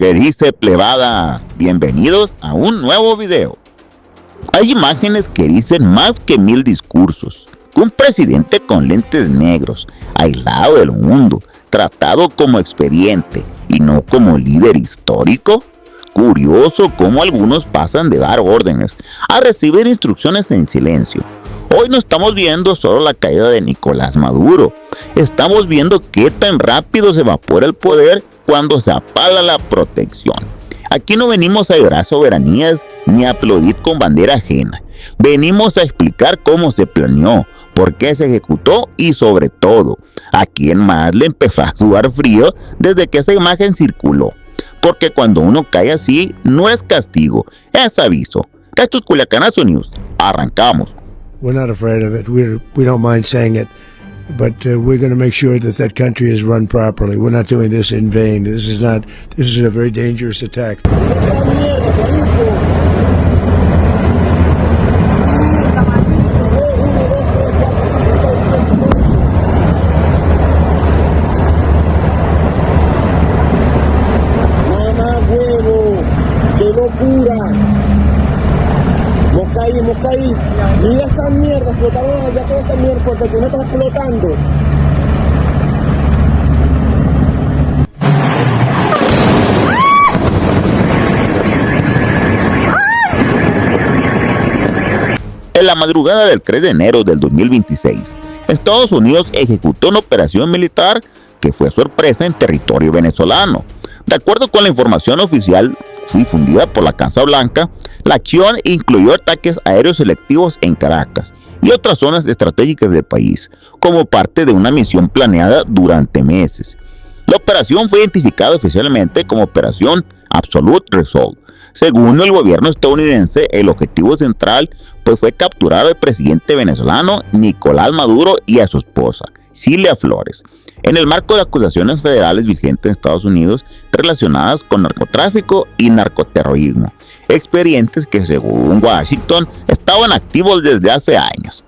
¿Qué dice plebada? Bienvenidos a un nuevo video. Hay imágenes que dicen más que 1000 discursos. Un presidente con lentes negros, aislado del mundo, tratado como expediente y no como líder histórico. Curioso cómo algunos pasan de dar órdenes a recibir instrucciones en silencio. Hoy no estamos viendo solo la caída de Nicolás Maduro, estamos viendo qué tan rápido se evapora el poder cuando se apala la protección. Aquí no venimos a llorar soberanías ni a aplaudir con bandera ajena. Venimos a explicar cómo se planeó, por qué se ejecutó y sobre todo, a quién más le empezó a sudar frío desde que esa imagen circuló. Porque cuando uno cae así, no es castigo, es aviso. Esto es Culiacanazo News. Arrancamos. We're not afraid of it. We don't mind saying it, but we're going to make sure that that country is run properly. We're not doing this in vain. This is a very dangerous attack. Mamá huevo, qué locura. Moscaí, mira esa mierda, explotaron allá toda esa mierda porque tú no estás explotando. En la madrugada del 3 de enero del 2026, Estados Unidos ejecutó una operación militar que fue sorpresa en territorio venezolano. De acuerdo con la información oficial difundida por la Casa Blanca, la acción incluyó ataques aéreos selectivos en Caracas y otras zonas estratégicas del país, como parte de una misión planeada durante meses. La operación fue identificada oficialmente como Operación Absolute Resolve. Según el gobierno estadounidense, el objetivo central fue capturar al presidente venezolano Nicolás Maduro y a su esposa, Cilia Flores, en el marco de acusaciones federales vigentes en Estados Unidos relacionadas con narcotráfico y narcoterrorismo, expedientes que según Washington estaban activos desde hace años.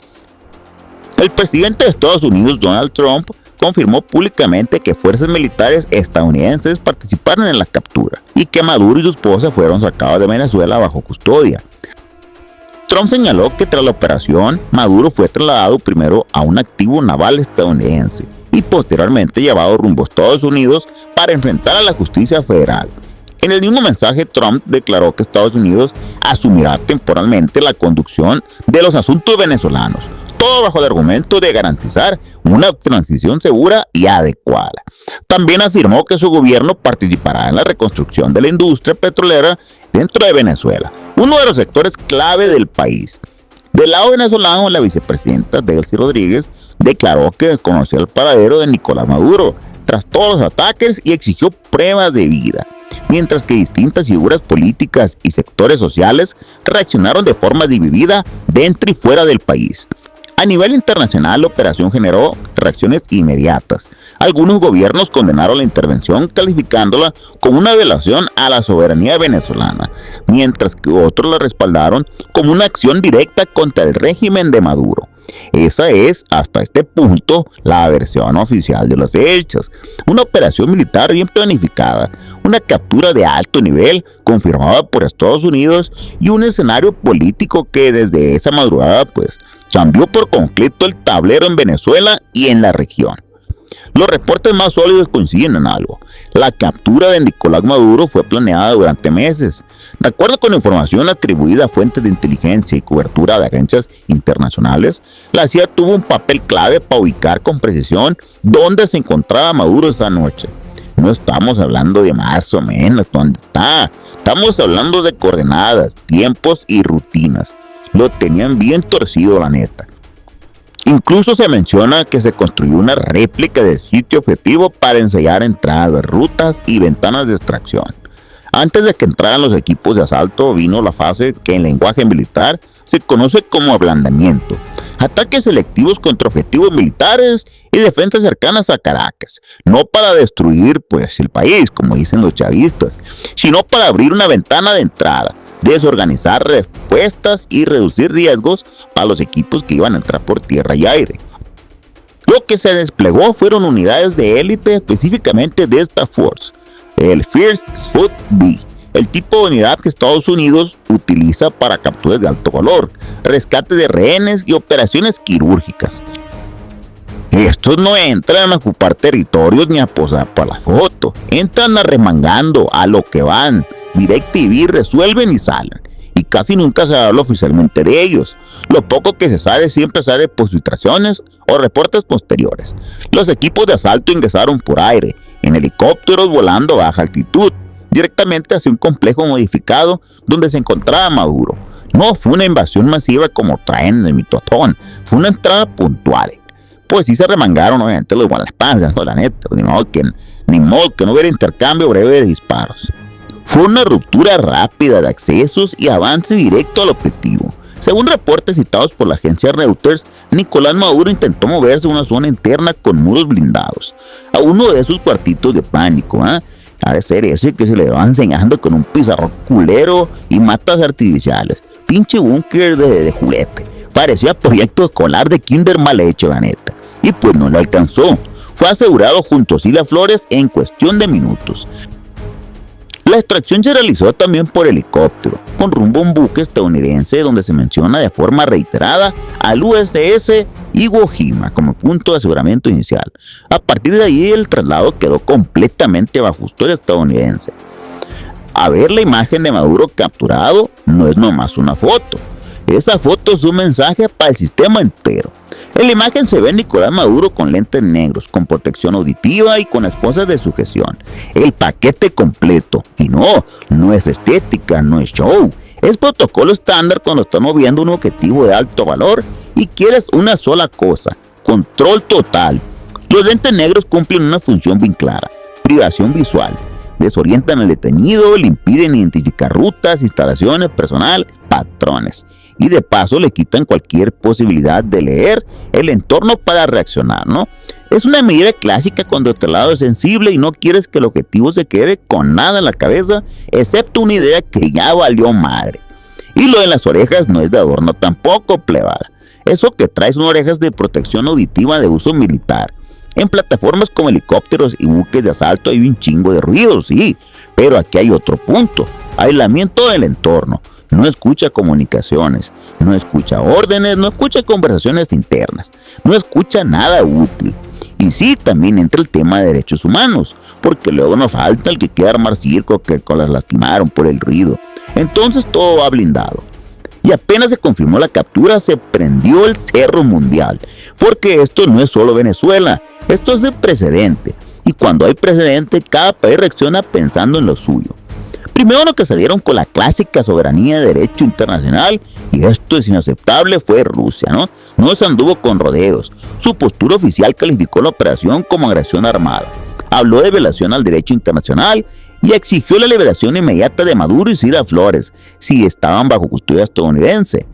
El presidente de Estados Unidos, Donald Trump, confirmó públicamente que fuerzas militares estadounidenses participaron en la captura y que Maduro y su esposa fueron sacados de Venezuela bajo custodia. Trump señaló que tras la operación, Maduro fue trasladado primero a un activo naval estadounidense y posteriormente llevado rumbo a Estados Unidos para enfrentar a la justicia federal. En el mismo mensaje, Trump declaró que Estados Unidos asumirá temporalmente la conducción de los asuntos venezolanos, todo bajo el argumento de garantizar una transición segura y adecuada. También afirmó que su gobierno participará en la reconstrucción de la industria petrolera dentro de Venezuela, uno de los sectores clave del país. Del lado venezolano, la vicepresidenta Delcy Rodríguez declaró que desconocía el paradero de Nicolás Maduro tras todos los ataques y exigió pruebas de vida, mientras que distintas figuras políticas y sectores sociales reaccionaron de forma dividida dentro y fuera del país. A nivel internacional, la operación generó reacciones inmediatas. Algunos gobiernos condenaron la intervención calificándola como una violación a la soberanía venezolana, mientras que otros la respaldaron como una acción directa contra el régimen de Maduro. Esa es, hasta este punto, la versión oficial de los hechos. Una operación militar bien planificada, una captura de alto nivel confirmada por Estados Unidos y un escenario político que desde esa madrugada cambió por completo el tablero en Venezuela y en la región. Los reportes más sólidos coinciden en algo. La captura de Nicolás Maduro fue planeada durante meses. De acuerdo con la información atribuida a fuentes de inteligencia y cobertura de agencias internacionales, la CIA tuvo un papel clave para ubicar con precisión dónde se encontraba Maduro esa noche. No estamos hablando de más o menos dónde está. Estamos hablando de coordenadas, tiempos y rutinas. Lo tenían bien torcido, la neta. Incluso se menciona que se construyó una réplica del sitio objetivo para ensayar entradas, rutas y ventanas de extracción. Antes de que entraran los equipos de asalto, vino la fase que en lenguaje militar se conoce como ablandamiento. Ataques selectivos contra objetivos militares y defensas cercanas a Caracas, no para destruir el país, como dicen los chavistas, sino para abrir una ventana de entrada, desorganizar respuestas y reducir riesgos para los equipos que iban a entrar por tierra y aire. Lo que se desplegó fueron unidades de élite, específicamente de esta Force, el First Foot B, el tipo de unidad que Estados Unidos utiliza para capturas de alto valor, rescate de rehenes y operaciones quirúrgicas. Estos no entran a ocupar territorios ni a posar para la foto, entran arremangando a lo que van, DirecTV resuelven y salen, y casi nunca se habla oficialmente de ellos. Lo poco que se sabe siempre sale por filtraciones o reportes posteriores. Los equipos de asalto ingresaron por aire, en helicópteros volando a baja altitud, directamente hacia un complejo modificado donde se encontraba Maduro. No fue una invasión masiva como traen en el mitotón, fue una entrada puntual. Pues sí se remangaron obviamente los guardaespaldas, no, la neta, ni modo que no hubiera intercambio breve de disparos. Fue una ruptura rápida de accesos y avance directo al objetivo. Según reportes citados por la agencia Reuters, Nicolás Maduro intentó moverse a una zona interna con muros blindados, a uno de esos cuartitos de pánico, Ha de ser ese que se le va enseñando con un pizarrón culero y matas artificiales. Pinche búnker de juguete. Parecía proyecto escolar de kinder mal hecho, la neta. Y pues no lo alcanzó. Fue asegurado junto a Cilia Flores en cuestión de minutos. La extracción se realizó también por helicóptero, con rumbo a un buque estadounidense donde se menciona de forma reiterada al USS Iwo Jima como punto de aseguramiento inicial. A partir de ahí el traslado quedó completamente bajo custodia estadounidense. A ver, la imagen de Maduro capturado no es nomás una foto. Esa foto es un mensaje para el sistema entero. En la imagen se ve a Nicolás Maduro con lentes negros, con protección auditiva y con esposas de sujeción. El paquete completo. Y no es estética, no es show. Es protocolo estándar cuando estás moviendo un objetivo de alto valor y quieres una sola cosa: control total. Los lentes negros cumplen una función bien clara: privación visual. Desorientan al detenido, le impiden identificar rutas, instalaciones, personal, patrones. Y de paso le quitan cualquier posibilidad de leer el entorno para reaccionar, Es una medida clásica cuando el lado es sensible y no quieres que el objetivo se quede con nada en la cabeza, excepto una idea que ya valió madre. Y lo de las orejas no es de adorno tampoco, plebada. Eso que traes son orejas de protección auditiva de uso militar. En plataformas como helicópteros y buques de asalto hay un chingo de ruido, sí, pero aquí hay otro punto: aislamiento del entorno. No escucha comunicaciones, no escucha órdenes, no escucha conversaciones internas, no escucha nada útil. Y sí, también entra el tema de derechos humanos, porque luego nos falta el que quiera armar circo que las lastimaron por el ruido. Entonces todo va blindado. Y apenas se confirmó la captura, se prendió el cerro mundial, porque esto no es solo Venezuela, esto es de precedente. Y cuando hay precedente, cada país reacciona pensando en lo suyo. Primero lo que salieron con la clásica soberanía de derecho internacional, y esto es inaceptable, fue Rusia, No se anduvo con rodeos. Su postura oficial calificó la operación como agresión armada. Habló de violación al derecho internacional y exigió la liberación inmediata de Maduro y Cilia Flores, si estaban bajo custodia estadounidense.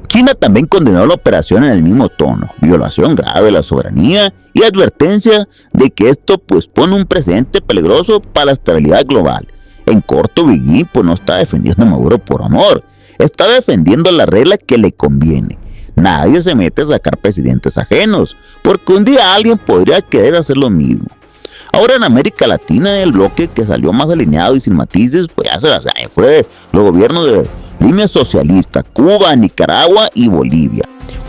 China también condenó la operación en el mismo tono: violación grave de la soberanía y advertencia de que esto pues pone un precedente peligroso para la estabilidad global. En corto, Beijing pues no está defendiendo a Maduro por amor, está defendiendo la regla que le conviene. Nadie se mete a sacar presidentes ajenos, porque un día alguien podría querer hacer lo mismo. Ahora en América Latina, el bloque que salió más alineado y sin matices, pues ya se la sabe, fue los gobiernos de línea socialista: Cuba, Nicaragua y Bolivia.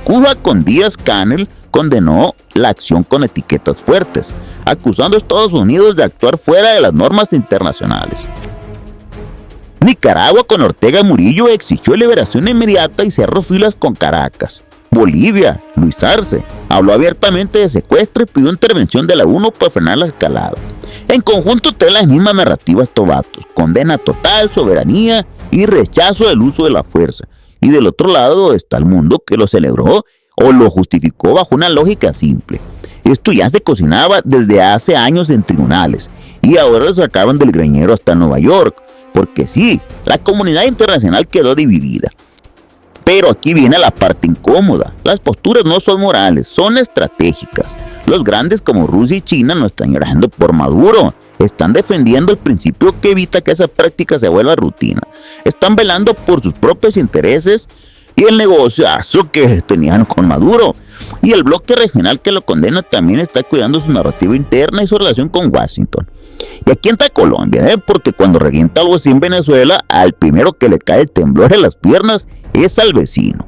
Cuba, con Díaz-Canel, condenó la acción con etiquetas fuertes, acusando a Estados Unidos de actuar fuera de las normas internacionales. Nicaragua, con Ortega Murillo, exigió liberación inmediata y cerró filas con Caracas. Bolivia, Luis Arce, habló abiertamente de secuestro y pidió intervención de la ONU para frenar la escalada. En conjunto trae las mismas narrativas estos vatos: condena total, soberanía y rechazo del uso de la fuerza. Y del otro lado está el mundo que lo celebró o lo justificó bajo una lógica simple: esto ya se cocinaba desde hace años en tribunales y ahora lo sacaban del greñero hasta Nueva York, porque sí, la comunidad internacional quedó dividida. Pero aquí viene la parte incómoda: las posturas no son morales, son estratégicas. Los grandes como Rusia y China no están llorando por Maduro, están defendiendo el principio que evita que esa práctica se vuelva rutina. Están velando por sus propios intereses y el negociazo que tenían con Maduro. Y el bloque regional que lo condena también está cuidando su narrativa interna y su relación con Washington. Y aquí entra Colombia, porque cuando revienta algo así en Venezuela, al primero que le cae el temblor en las piernas es al vecino.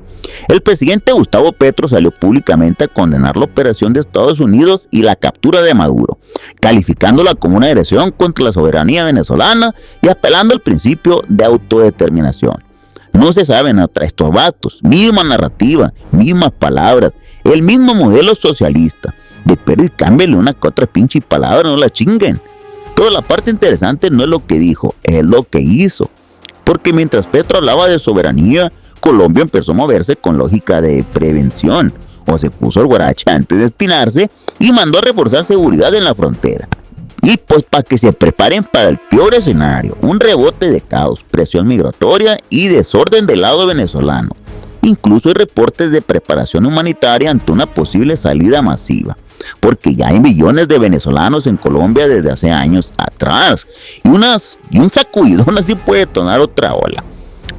El presidente Gustavo Petro salió públicamente a condenar la operación de Estados Unidos y la captura de Maduro, calificándola como una agresión contra la soberanía venezolana y apelando al principio de autodeterminación. No se saben atrás estos vatos, misma narrativa, mismas palabras, el mismo modelo socialista. De perder y cámbiale una que otra pinche palabra, no la chinguen. Pero la parte interesante no es lo que dijo, es lo que hizo. Porque mientras Petro hablaba de soberanía, Colombia empezó a moverse con lógica de prevención, o se puso el guaracha antes de destinarse y mandó a reforzar seguridad en la frontera. Y pues para que se preparen para el peor escenario, un rebote de caos, presión migratoria y desorden del lado venezolano. Incluso hay reportes de preparación humanitaria ante una posible salida masiva, porque ya hay millones de venezolanos en Colombia desde hace años atrás, y un sacudidón así puede detonar otra ola.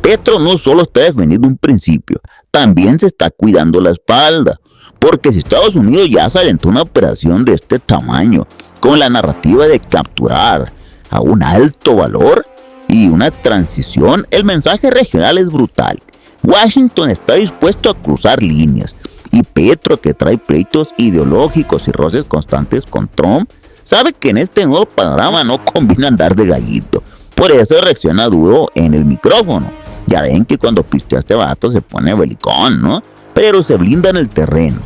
Petro no solo está defendiendo un principio, también se está cuidando la espalda, porque si Estados Unidos ya se alentó una operación de este tamaño, con la narrativa de capturar a un alto valor y una transición, el mensaje regional es brutal. Washington está dispuesto a cruzar líneas, y Petro, que trae pleitos ideológicos y roces constantes con Trump, sabe que en este nuevo panorama no conviene andar de gallito, por eso reacciona duro en el micrófono. Ya ven que cuando pistea este vato se pone belicón, ¿no? Pero se blinda en el terreno.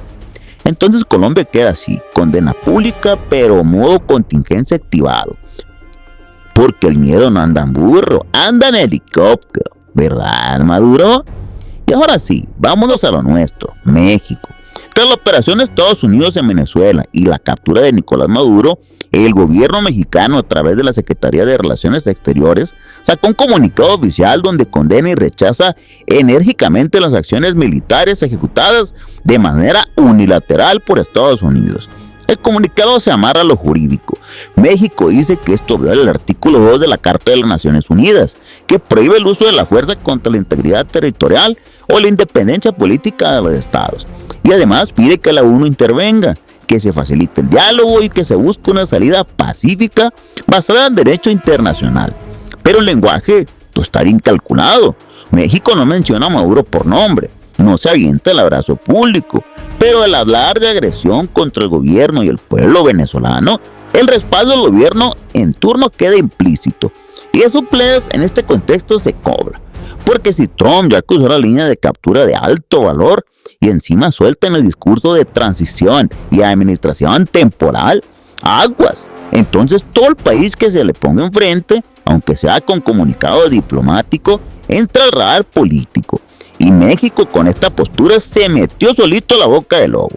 Entonces Colombia queda así, condena pública, pero modo contingencia activado. Porque el miedo no anda en burro, anda en helicóptero, ¿verdad, Maduro? Y ahora sí, vámonos a lo nuestro, México. Tras la operación de Estados Unidos en Venezuela y la captura de Nicolás Maduro, el gobierno mexicano, a través de la Secretaría de Relaciones Exteriores, sacó un comunicado oficial donde condena y rechaza enérgicamente las acciones militares ejecutadas de manera unilateral por Estados Unidos. El comunicado se amarra a lo jurídico. México dice que esto viola el artículo 2 de la Carta de las Naciones Unidas, que prohíbe el uso de la fuerza contra la integridad territorial o la independencia política de los estados. Y además pide que la ONU intervenga, que se facilite el diálogo y que se busque una salida pacífica basada en derecho internacional. Pero el lenguaje está incalculado. México no menciona a Maduro por nombre, no se avienta el abrazo público, pero al hablar de agresión contra el gobierno y el pueblo venezolano, el respaldo del gobierno en turno queda implícito. Y eso, plebes, en este contexto se cobra. Porque si Trump ya cruzó la línea de captura de alto valor y encima suelta en el discurso de transición y administración temporal, aguas. Entonces todo el país que se le ponga enfrente, aunque sea con comunicado diplomático, entra al radar político. Y México con esta postura se metió solito a la boca del lobo.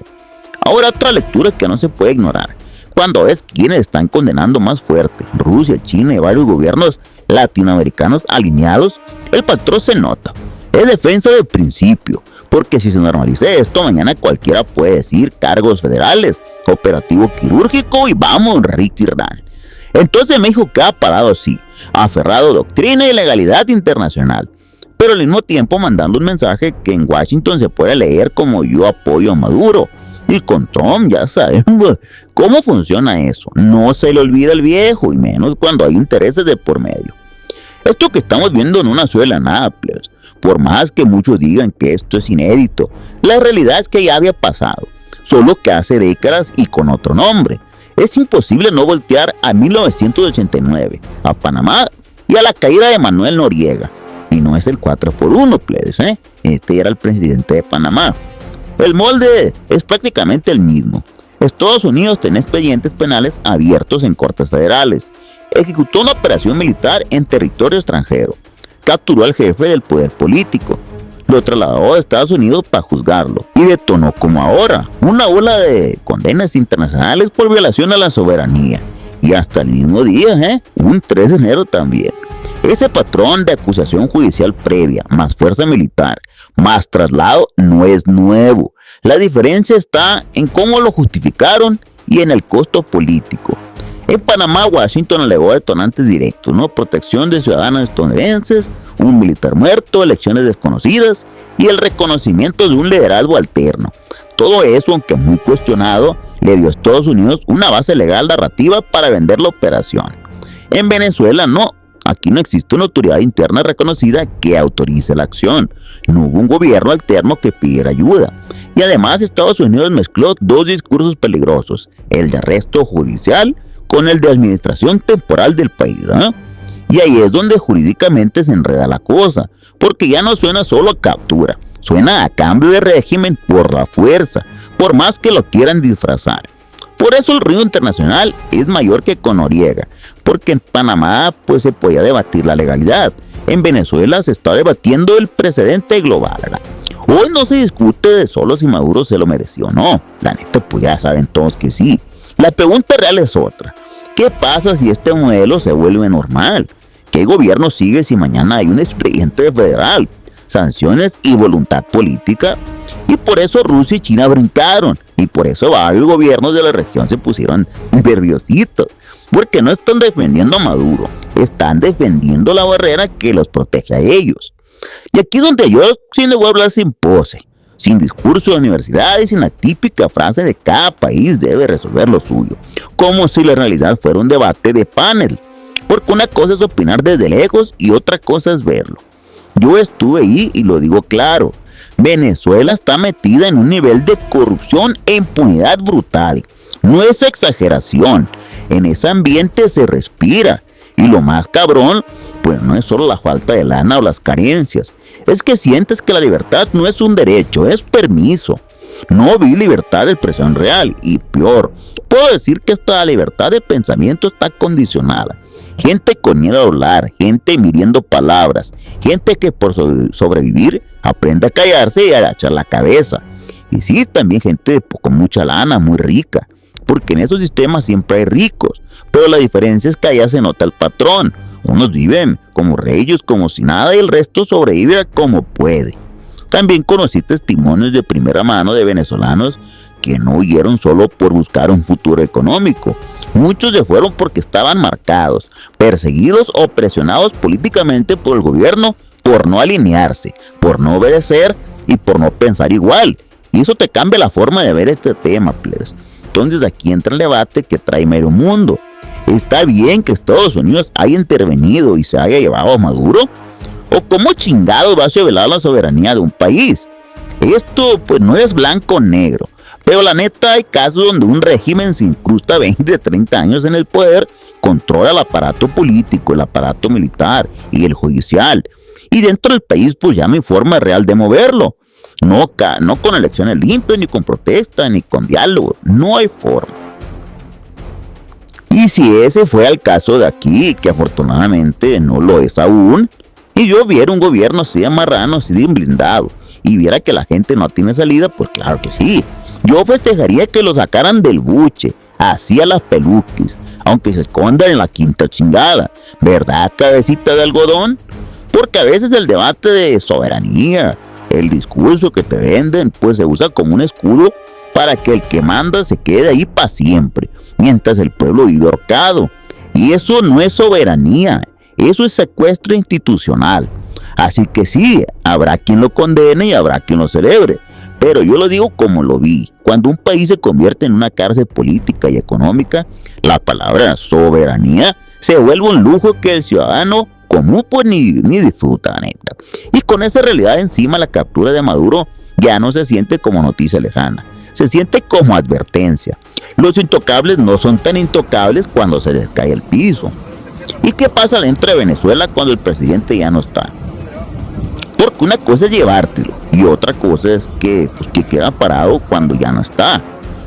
Ahora otra lectura que no se puede ignorar. Cuando ves quienes están condenando más fuerte, Rusia, China y varios gobiernos latinoamericanos alineados, el patrón se nota. Es defensa del principio, porque si se normalice esto, mañana cualquiera puede decir cargos federales, operativo quirúrgico y vamos, Ricky Ran. Entonces México queda parado así, aferrado a doctrina y legalidad internacional, pero al mismo tiempo mandando un mensaje que en Washington se puede leer como yo apoyo a Maduro. Y con Trump ya sabemos cómo funciona eso. No se le olvida el viejo, y menos cuando hay intereses de por medio. Esto que estamos viendo no nació de la nada, plebes. Por más que muchos digan que esto es inédito, la realidad es que ya había pasado, solo que hace décadas y con otro nombre. Es imposible no voltear a 1989, a Panamá y a la caída de Manuel Noriega. Y no es el 4x1, plebes, Este era el presidente de Panamá. El molde es prácticamente el mismo. Estados Unidos tiene expedientes penales abiertos en cortes federales. Ejecutó una operación militar en territorio extranjero. Capturó al jefe del poder político. Lo trasladó a Estados Unidos para juzgarlo. Y detonó como ahora una ola de condenas internacionales por violación a la soberanía. Y hasta el mismo día, un 3 de enero también. Ese patrón de acusación judicial previa, más fuerza militar, más traslado, no es nuevo. La diferencia está en cómo lo justificaron y en el costo político. En Panamá, Washington alegó detonantes directos, protección de ciudadanos estadounidenses, un militar muerto, elecciones desconocidas y el reconocimiento de un liderazgo alterno. Todo eso, aunque muy cuestionado, le dio a Estados Unidos una base legal narrativa para vender la operación. En Venezuela no. Aquí no existe una autoridad interna reconocida que autorice la acción. No hubo un gobierno alterno que pidiera ayuda. Y además Estados Unidos mezcló dos discursos peligrosos, el de arresto judicial con el de administración temporal del país, ¿eh? Y ahí es donde jurídicamente se enreda la cosa, porque ya no suena solo a captura, suena a cambio de régimen por la fuerza, por más que lo quieran disfrazar. Por eso el ruido internacional es mayor que con Noriega, porque en Panamá pues se podía debatir la legalidad. En Venezuela se está debatiendo el precedente global, ¿verdad? Hoy no se discute de solo si Maduro se lo mereció o no. La neta pues ya saben todos que sí. La pregunta real es otra. ¿Qué pasa si este modelo se vuelve normal? ¿Qué gobierno sigue si mañana hay un expediente federal, sanciones y voluntad política? Y por eso Rusia y China brincaron, y por eso varios gobiernos de la región se pusieron nerviositos, porque no están defendiendo a Maduro, están defendiendo la barrera que los protege a ellos. Y aquí es donde yo sí le voy a hablar sin pose, sin discurso de universidad y sin la típica frase de cada país debe resolver lo suyo, como si la realidad fuera un debate de panel, porque una cosa es opinar desde lejos y otra cosa es verlo. Yo estuve ahí y lo digo claro. Venezuela está metida en un nivel de corrupción e impunidad brutal. No es exageración. En ese ambiente se respira. Y lo más cabrón, pues no es solo la falta de lana o las carencias. Es que sientes que la libertad no es un derecho, es permiso. No vi libertad de expresión real. Y peor, puedo decir que esta libertad de pensamiento está condicionada. Gente con miedo a hablar, gente midiendo palabras, gente que por sobrevivir aprende a callarse y a agachar la cabeza. Y sí, también gente con mucha lana, muy rica, porque en esos sistemas siempre hay ricos, pero la diferencia es que allá se nota el patrón. Unos viven como reyes, como si nada, y el resto sobrevive como puede. También conocí testimonios de primera mano de venezolanos que no huyeron solo por buscar un futuro económico. Muchos se fueron porque estaban marcados, perseguidos o presionados políticamente por el gobierno por no alinearse, por no obedecer y por no pensar igual. Y eso te cambia la forma de ver este tema, plebes. Entonces aquí entra el debate que trae medio mundo. ¿Está bien que Estados Unidos haya intervenido y se haya llevado a Maduro? ¿O cómo chingados va a violar la soberanía de un país? Esto pues no es blanco o negro. Pero la neta hay casos donde un régimen se incrusta 20, 30 años en el poder, controla el aparato político, el aparato militar y el judicial. Y dentro del país pues ya no hay forma real de moverlo. No con elecciones limpias, ni con protesta, ni con diálogo. No hay forma. Y si ese fue el caso de aquí, que afortunadamente no lo es aún, y yo viera un gobierno así de marrano, así de blindado, y viera que la gente no tiene salida, pues claro que sí. Yo festejaría que lo sacaran del buche, así a las peluques, aunque se escondan en la quinta chingada. ¿Verdad, cabecita de algodón? Porque a veces el debate de soberanía, el discurso que te venden, pues se usa como un escudo para que el que manda se quede ahí para siempre, mientras el pueblo vive ahorcado. Y eso no es soberanía, eso es secuestro institucional. Así que sí, habrá quien lo condene y habrá quien lo celebre. Pero yo lo digo como lo vi. Cuando un país se convierte en una cárcel política y económica, la palabra soberanía se vuelve un lujo que el ciudadano común pues ni disfruta, neta. Y con esa realidad encima, la captura de Maduro ya no se siente como noticia lejana. Se siente como advertencia. Los intocables no son tan intocables cuando se les cae el piso. ¿Y qué pasa dentro de Venezuela cuando el presidente ya no está? Porque una cosa es llevártelo y otra cosa es que queda parado cuando ya no está.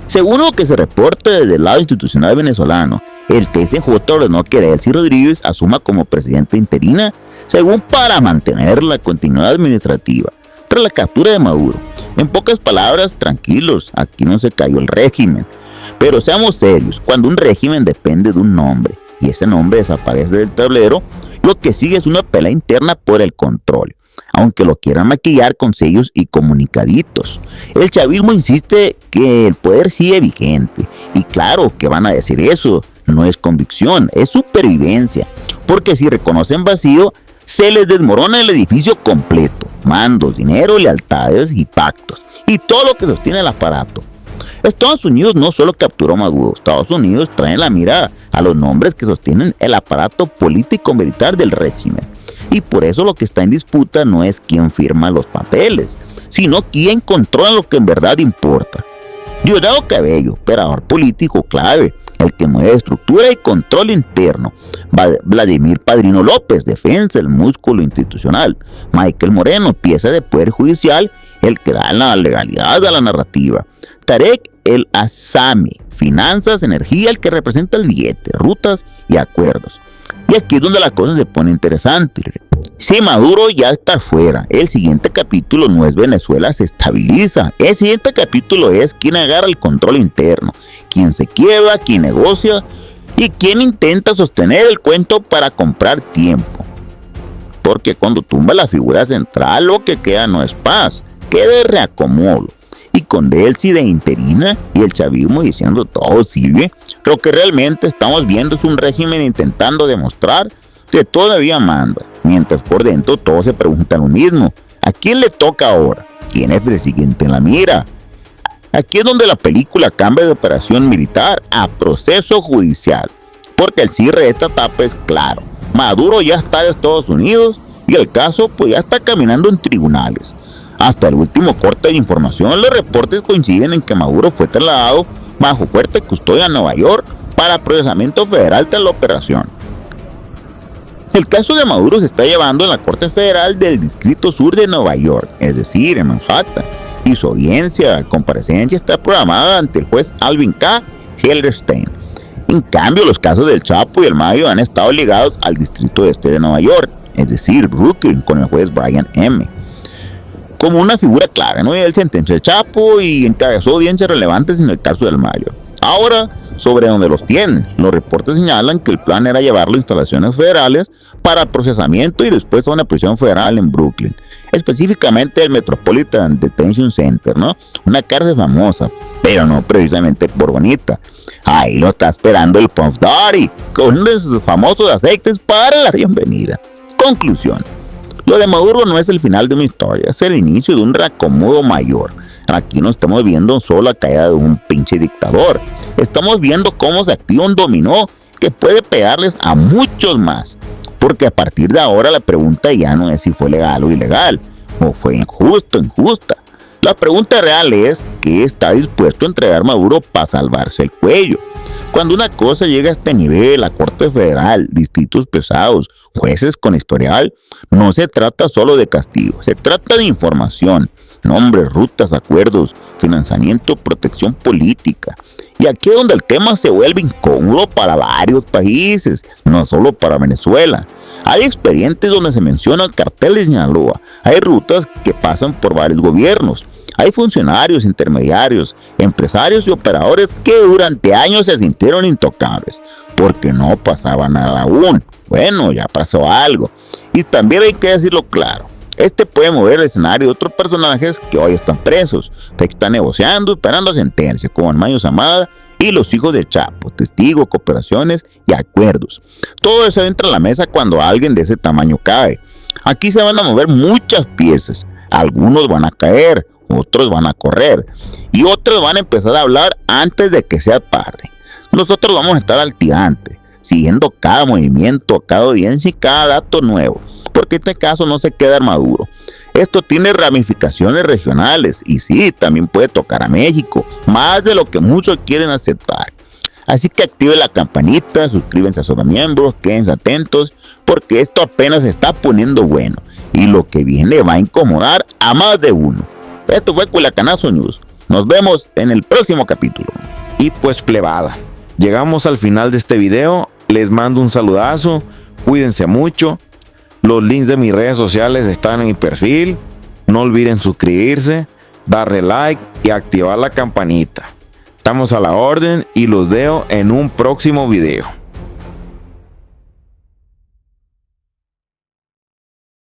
Según lo que se reporta desde el lado institucional venezolano, el TSJ ordenó que Delcy Rodríguez asuma como presidenta interina, según para mantener la continuidad administrativa tras la captura de Maduro. En pocas palabras, tranquilos, aquí no se cayó el régimen. Pero seamos serios, cuando un régimen depende de un nombre y ese nombre desaparece del tablero, lo que sigue es una pelea interna por el control, aunque lo quieran maquillar con sellos y comunicaditos. El chavismo insiste que el poder sigue vigente, y claro que van a decir eso, no es convicción, es supervivencia, porque si reconocen vacío, se les desmorona el edificio completo, mandos, dinero, lealtades y pactos, y todo lo que sostiene el aparato. Estados Unidos no solo capturó a Maduro, Estados Unidos trae en la mira a los nombres que sostienen el aparato político-militar del régimen. Y por eso lo que está en disputa no es quién firma los papeles, sino quién controla lo que en verdad importa. Diosdado Cabello, operador político clave, el que mueve estructura y control interno. Vladimir Padrino López, defensa, el músculo institucional. Michael Moreno, pieza de poder judicial, el que da la legalidad a la narrativa. Tarek El Asami, finanzas, energía, el que representa el billete, rutas y acuerdos. Y aquí es donde la cosa se pone interesante. Si Maduro ya está fuera, el siguiente capítulo no es Venezuela se estabiliza. El siguiente capítulo es quién agarra el control interno, quién se quiebra, quién negocia y quién intenta sostener el cuento para comprar tiempo. Porque cuando tumba la figura central, lo que queda no es paz, queda de reacomodo. Y con Delcy de interina y el chavismo diciendo todo sigue, lo que realmente estamos viendo es un régimen intentando demostrar que todavía manda, mientras por dentro todos se preguntan lo mismo: ¿a quién le toca ahora? ¿Quién es el siguiente en la mira? Aquí es donde la película cambia de operación militar a proceso judicial, porque el cierre de esta etapa es claro: Maduro ya está de Estados Unidos y el caso pues ya está caminando en tribunales. Hasta el último corte de información, los reportes coinciden en que Maduro fue trasladado bajo fuerte custodia a Nueva York para procesamiento federal tras la operación. El caso de Maduro se está llevando en la Corte Federal del Distrito Sur de Nueva York, es decir, en Manhattan, y su comparecencia está programada ante el juez Alvin K. Hellerstein. En cambio, los casos del Chapo y el Mayo han estado ligados al Distrito Este de Nueva York, es decir, Brooklyn, con el juez Brian M. como una figura clave, ¿no? Él sentenció el Chapo y encabezó audiencias relevantes en el caso del Mayo. Ahora, sobre dónde los tienen, los reportes señalan que el plan era llevarlo a instalaciones federales para procesamiento y después a una prisión federal en Brooklyn, específicamente el Metropolitan Detention Center, ¿no? Una cárcel famosa, pero no precisamente por bonita. Ahí lo está esperando el Puff Daddy, con uno de sus famosos aceites para la bienvenida. Conclusión: lo de Maduro no es el final de una historia, es el inicio de un reacomodo mayor. Aquí no estamos viendo solo la caída de un pinche dictador, estamos viendo cómo se activa un dominó que puede pegarles a muchos más. Porque a partir de ahora la pregunta ya no es si fue legal o ilegal, o fue injusto o injusta. La pregunta real es ¿qué está dispuesto a entregar Maduro para salvarse el cuello? Cuando una cosa llega a este nivel, la Corte Federal, distritos pesados, jueces con historial, no se trata solo de castigo, se trata de información, nombres, rutas, acuerdos, financiamiento, protección política. Y aquí es donde el tema se vuelve incómodo para varios países, no solo para Venezuela. Hay expedientes donde se mencionan carteles de Sinaloa, hay rutas que pasan por varios gobiernos. Hay funcionarios, intermediarios, empresarios y operadores que durante años se sintieron intocables, porque no pasaba nada aún. Bueno, ya pasó algo. Y también hay que decirlo claro, este puede mover el escenario de otros personajes que hoy están presos, que están negociando, esperando sentencia, como el Mayo Zambada y los hijos de Chapo, testigos, cooperaciones y acuerdos. Todo eso entra a la mesa cuando alguien de ese tamaño cae. Aquí se van a mover muchas piezas, algunos van a caer, otros van a correr y otros van a empezar a hablar antes de que sea tarde. Nosotros vamos a estar al tirante, siguiendo cada movimiento, cada audiencia y cada dato nuevo, porque este caso no se queda en Maduro. Esto tiene ramificaciones regionales y sí, también puede tocar a México, más de lo que muchos quieren aceptar. Así que active la campanita, suscríbanse a sus miembros, quédense atentos, porque esto apenas se está poniendo bueno y lo que viene va a incomodar a más de uno. Esto fue Culacanazo News. Nos vemos en el próximo capítulo. Y pues plebada, llegamos al final de este video. Les mando un saludazo. Cuídense mucho. Los links de mis redes sociales están en mi perfil. No olviden suscribirse, darle like y activar la campanita. Estamos a la orden y los veo en un próximo video.